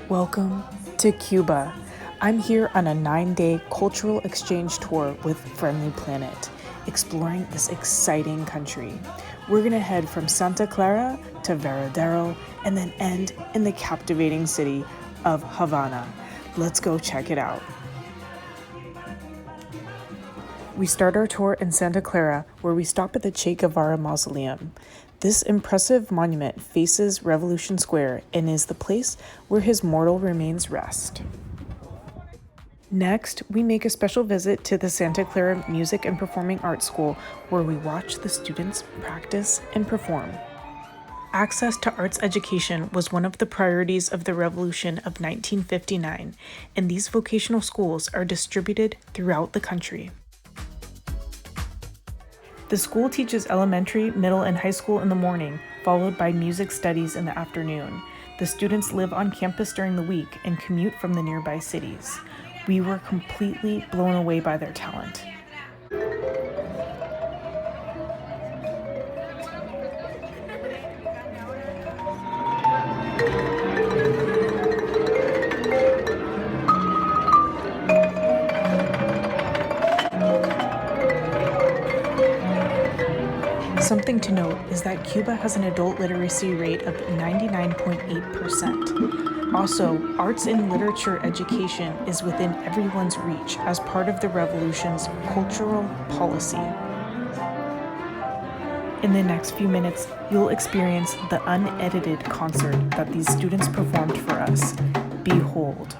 Welcome to Cuba. I'm here on a 9-day cultural exchange tour with Friendly Planet, exploring this exciting country. We're going to head from Santa Clara to Varadero and then end in the captivating city of Havana. Let's go check it out. We start our tour in Santa Clara, where we stop at the Che Guevara Mausoleum. This impressive monument faces Revolution Square and is the place where his mortal remains rest. Next, we make a special visit to the Santa Clara Music and Performing Arts School, where we watch the students practice and perform. Access to arts education was one of the priorities of the Revolution of 1959, and these vocational schools are distributed throughout the country. The school teaches elementary, middle, and high school in the morning, followed by music studies in the afternoon. The students live on campus during the week and commute from the nearby cities. We were completely blown away by their talent. Something to note is that Cuba has an adult literacy rate of 99.8%. Also, arts and literature education is within everyone's reach as part of the revolution's cultural policy. In the next few minutes, you'll experience the unedited concert that these students performed for us. Behold.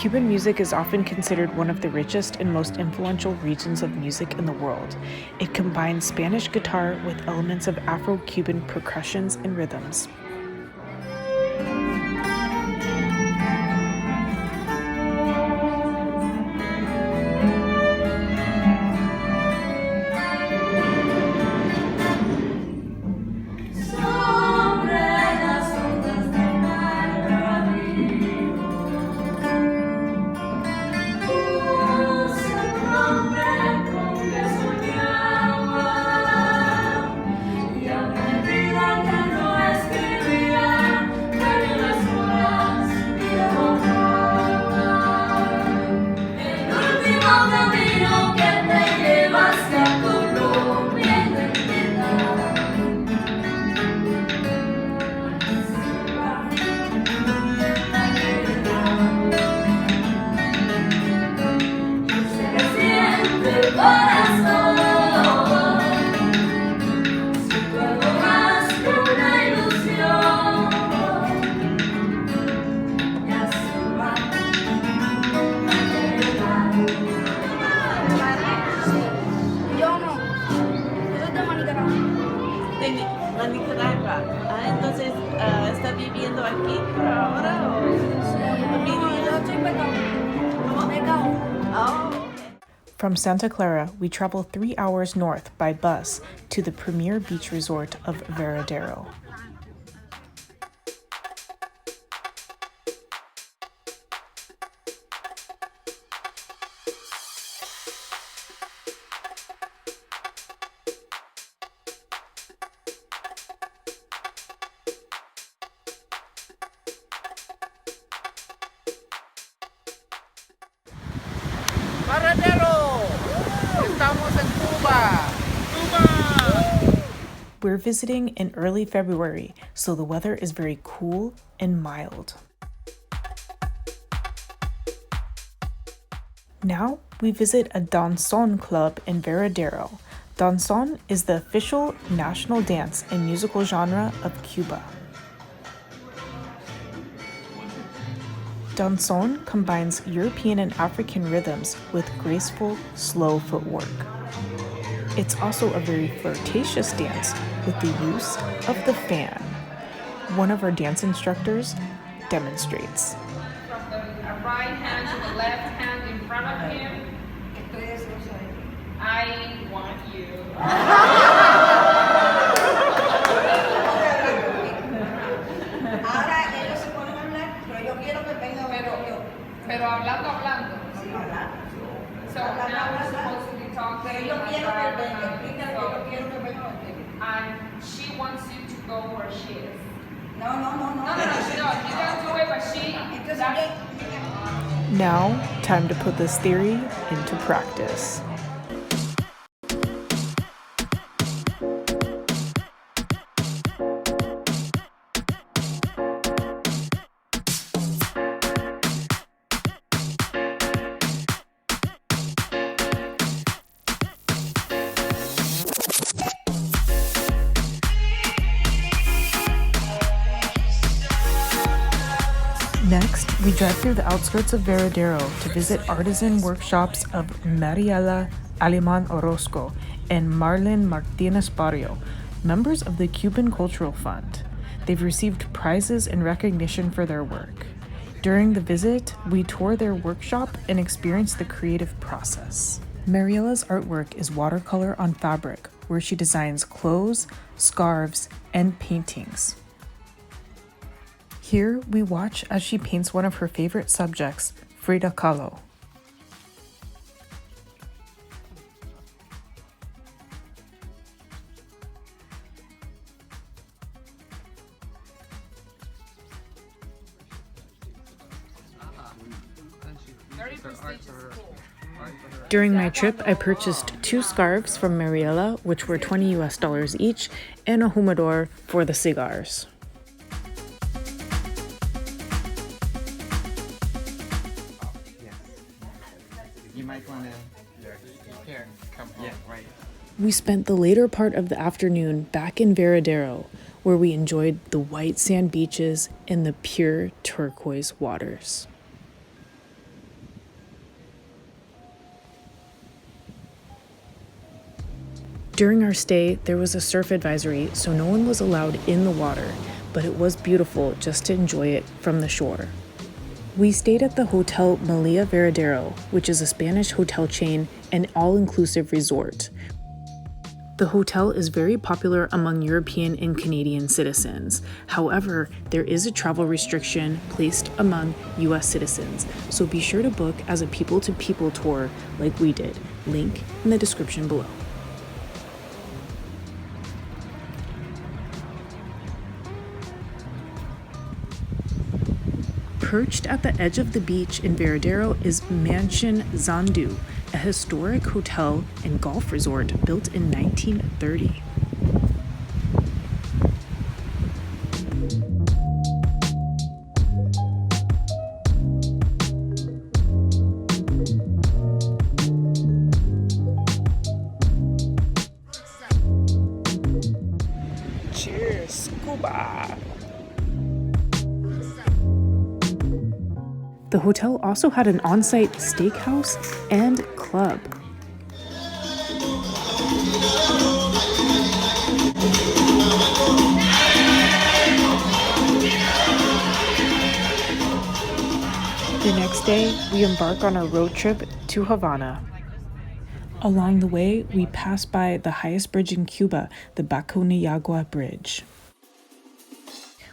Cuban music is often considered one of the richest and most influential regions of music in the world. It combines Spanish guitar with elements of Afro-Cuban percussions and rhythms. A Nicaragua. Ah, entonces, ¿está viviendo aquí por ahora o yo estoy pecado. Oh, okay. From Santa Clara, we travel 3 hours north by bus to the premier beach resort of Varadero. ¡Varadero! ¡Estamos en Cuba! ¡Cuba! We're visiting in early February, so the weather is very cool and mild. Now we visit a Danzón Club in Varadero. Danzón is the official national dance and musical genre of Cuba. Danzón combines European and African rhythms with graceful, slow footwork. It's also a very flirtatious dance with the use of the fan. One of our dance instructors demonstrates. From the right hand to the left hand in front of him. I want you. Ahora ellos se ponen a hablar, pero yo quiero que venga yo. Pero hablando. Sí, hablar. So now we're supposed to be talking. Pero yo quiero que venga, explícale que yo quiero que venga contigo. And she wants you to go where she is. No. No, you don't do it, but she. Entonces, Now, time to put this theory into practice. Next, we drive through the outskirts of Varadero to visit artisan workshops of Mariela Aleman Orozco and Marlene Martinez Barrio, members of the Cuban Cultural Fund. They've received prizes and recognition for their work. During the visit, we tour their workshop and experience the creative process. Mariela's artwork is watercolor on fabric, where she designs clothes, scarves, and paintings. Here, we watch as she paints one of her favorite subjects, Frida Kahlo. During my trip, I purchased 2 scarves from Mariela, which were $20 US each, and a humidor for the cigars. You might want to here, come home, right? We spent the later part of the afternoon back in Varadero, where we enjoyed the white sand beaches and the pure turquoise waters. During our stay, there was a surf advisory, so no one was allowed in the water, but it was beautiful just to enjoy it from the shore. We stayed at the Hotel Malia Varadero, which is a Spanish hotel chain and all-inclusive resort. The hotel is very popular among European and Canadian citizens. However, there is a travel restriction placed among US citizens, so be sure to book as a people-to-people tour like we did. Link in the description below. Perched at the edge of the beach in Varadero is Mansion Zandu, a historic hotel and golf resort built in 1930. The hotel also had an on-site steakhouse and club. The next day, we embark on a road trip to Havana. Along the way, we pass by the highest bridge in Cuba, the Baconiagua Bridge.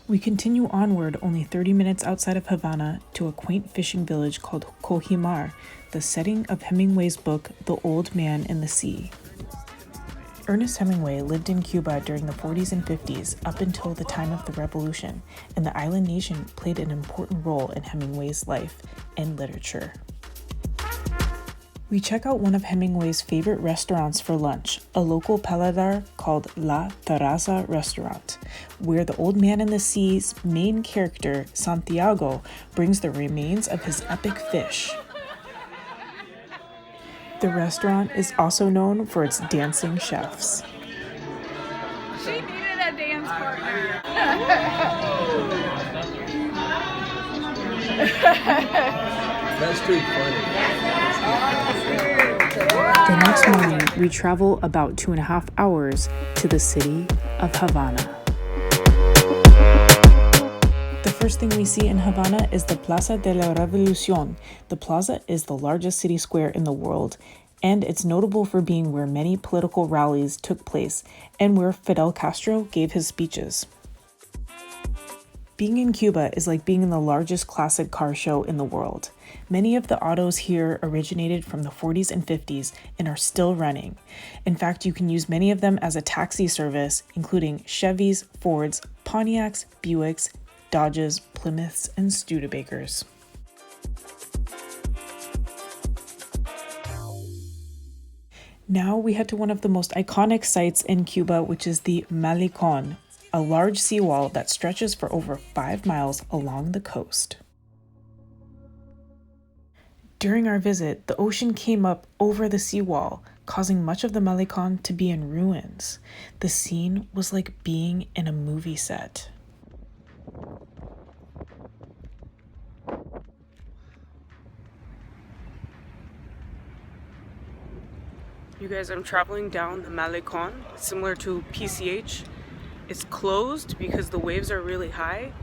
We continue onward only 30 minutes outside of Havana to a quaint fishing village called Cojimar, the setting of Hemingway's book, The Old Man and the Sea. Ernest Hemingway lived in Cuba during the 40s and 50s up until the time of the revolution, and the island nation played an important role in Hemingway's life and literature. We check out one of Hemingway's favorite restaurants for lunch, a local paladar called La Terraza Restaurant, where the Old Man and the Sea's main character, Santiago, brings the remains of his epic fish. The restaurant is also known for its dancing chefs. She needed a dance partner. That's too funny. The next morning, we travel about 2.5 hours to the city of Havana. The first thing we see in Havana is the Plaza de la Revolucion. The plaza is the largest city square in the world, and it's notable for being where many political rallies took place and where Fidel Castro gave his speeches. Being in Cuba is like being in the largest classic car show in the world. Many of the autos here originated from the 40s and 50s and are still running. In fact, you can use many of them as a taxi service, including Chevys, Fords, Pontiacs, Buicks, Dodges, Plymouths, and Studebakers. Now we head to one of the most iconic sites in Cuba, which is the Malecón, a large seawall that stretches for over 5 miles along the coast. During our visit, the ocean came up over the seawall, causing much of the Malecón to be in ruins. The scene was like being in a movie set. You guys, I'm traveling down the Malecón, similar to PCH. It's closed because the waves are really high,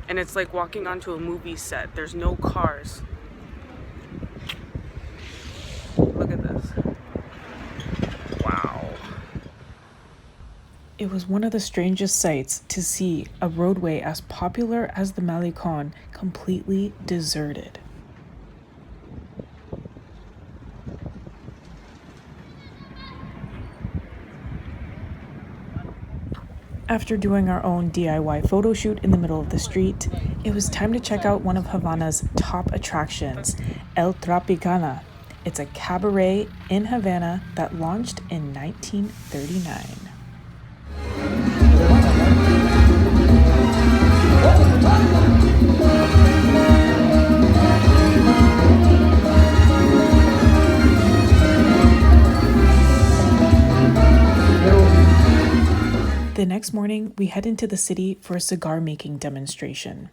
and it's like walking onto a movie set. There's no cars. Look at this. Wow. It was one of the strangest sights to see a roadway as popular as the Malecón completely deserted. After doing our own DIY photo shoot in the middle of the street, it was time to check out one of Havana's top attractions, El Tropicana. It's a cabaret in Havana that launched in 1939. The next morning, we head into the city for a cigar making demonstration.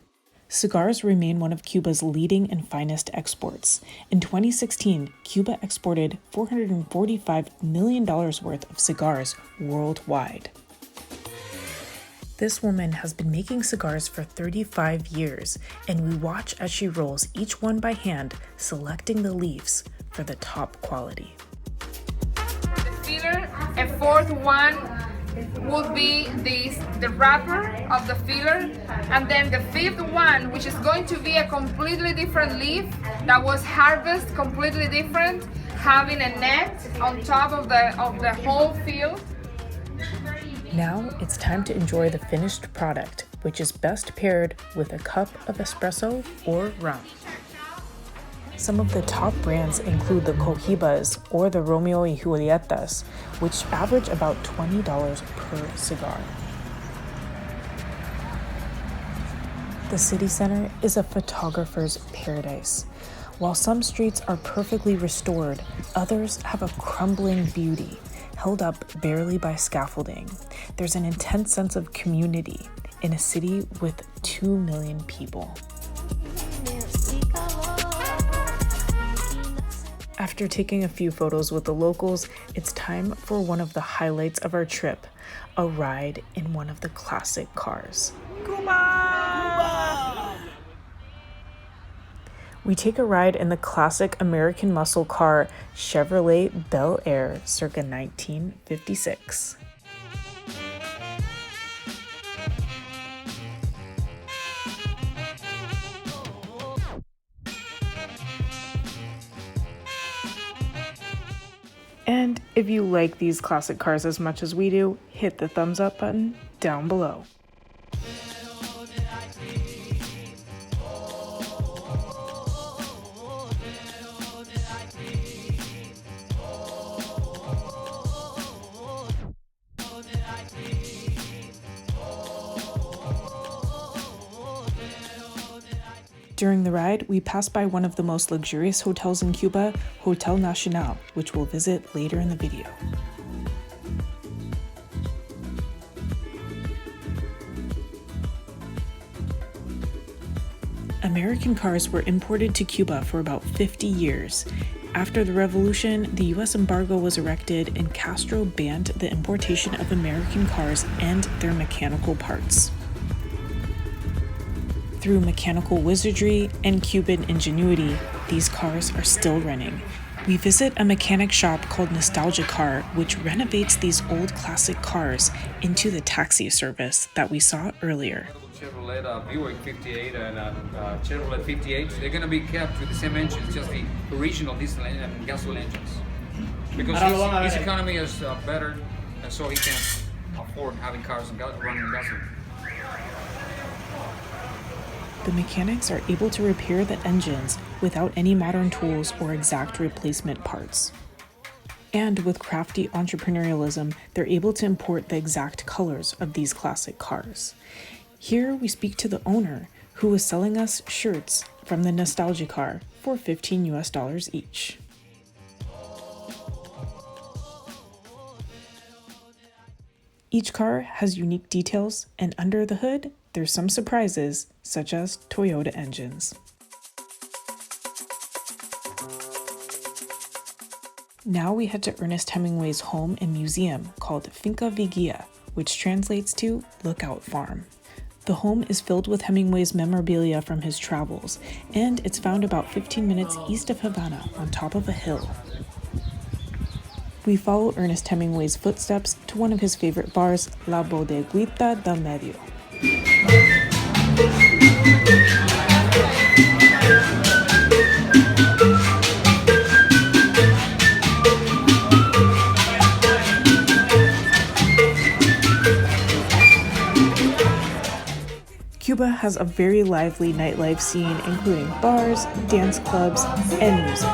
Cigars remain one of Cuba's leading and finest exports. In 2016, Cuba exported $445 million worth of cigars worldwide. This woman has been making cigars for 35 years, and we watch as she rolls each one by hand, selecting the leaves for the top quality. The filler, a fourth one would be the wrapper of the filler, and then the fifth one, which is going to be a completely different leaf that was harvested completely different, having a net on top of the whole field. Now it's time to enjoy the finished product, which is best paired with a cup of espresso or rum. Some of the top brands include the Cohibas or the Romeo y Julietas, which average about $20 per cigar. The city center is a photographer's paradise. While some streets are perfectly restored, others have a crumbling beauty, held up barely by scaffolding. There's an intense sense of community in a city with 2 million people. After taking a few photos with the locals, it's time for one of the highlights of our trip, a ride in one of the classic cars. Cuba! We take a ride in the classic American muscle car Chevrolet Bel Air circa 1956. And if you like these classic cars as much as we do, hit the thumbs up button down below. During the ride, we passed by one of the most luxurious hotels in Cuba, Hotel Nacional, which we'll visit later in the video. American cars were imported to Cuba for about 50 years. After the revolution, the US embargo was erected and Castro banned the importation of American cars and their mechanical parts. Through mechanical wizardry and Cuban ingenuity, these cars are still running. We visit a mechanic shop called Nostalgia Car, which renovates these old classic cars into the taxi service that we saw earlier. Chevrolet Buick 58 and Chevrolet 58, they're going to be kept with the same engines, just the original diesel and gasoline engines. Because his economy is better, and so he can afford having cars running gasoline. The mechanics are able to repair the engines without any modern tools or exact replacement parts. And with crafty entrepreneurialism, they're able to import the exact colors of these classic cars. Here we speak to the owner, who was selling us shirts from the Nostalgia Car for $15 each. Each car has unique details, and under the hood, there's some surprises, such as Toyota engines. Now we head to Ernest Hemingway's home and museum called Finca Vigia, which translates to Lookout Farm. The home is filled with Hemingway's memorabilia from his travels, and it's found about 15 minutes east of Havana on top of a hill. We follow Ernest Hemingway's footsteps to one of his favorite bars, La Bodeguita del Medio. Cuba has a very lively nightlife scene, including bars, dance clubs, and music.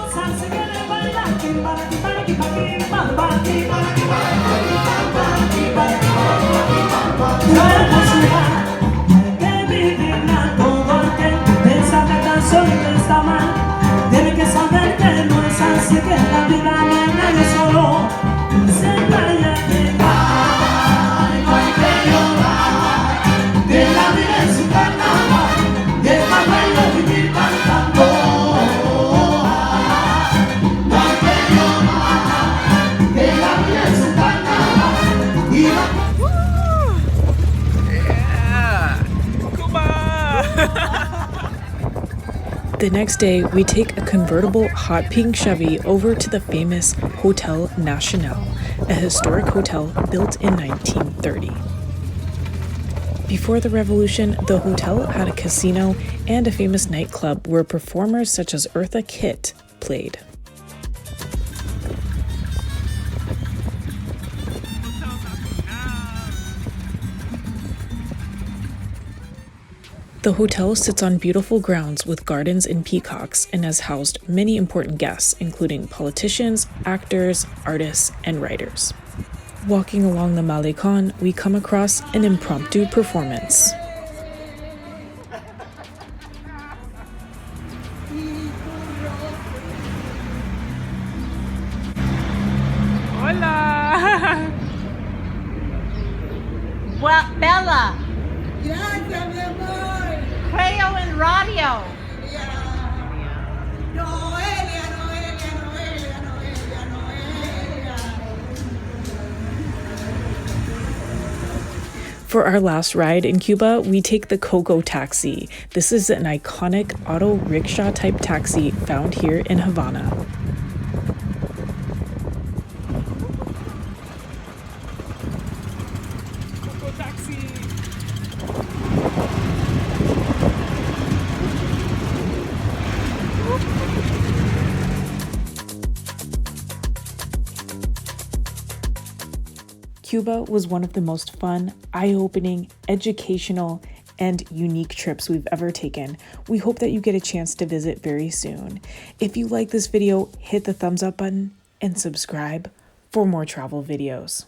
The next day, we take a convertible hot pink Chevy over to the famous Hotel Nacional, a historic hotel built in 1930. Before the revolution, the hotel had a casino and a famous nightclub where performers such as Eartha Kitt played. The hotel sits on beautiful grounds with gardens and peacocks and has housed many important guests, including politicians, actors, artists, and writers. Walking along the Malecon, we come across an impromptu performance. Hola! Well, Bella, Gracias, mi amor. Creo en radio. Noelia, Noelia, Noelia, For our last ride in Cuba, we take the Coco taxi. This is an iconic auto rickshaw type taxi found here in Havana. Coco taxi. Cuba was one of the most fun, eye-opening, educational, and unique trips we've ever taken. We hope that you get a chance to visit very soon. If you like this video, hit the thumbs up button and subscribe for more travel videos.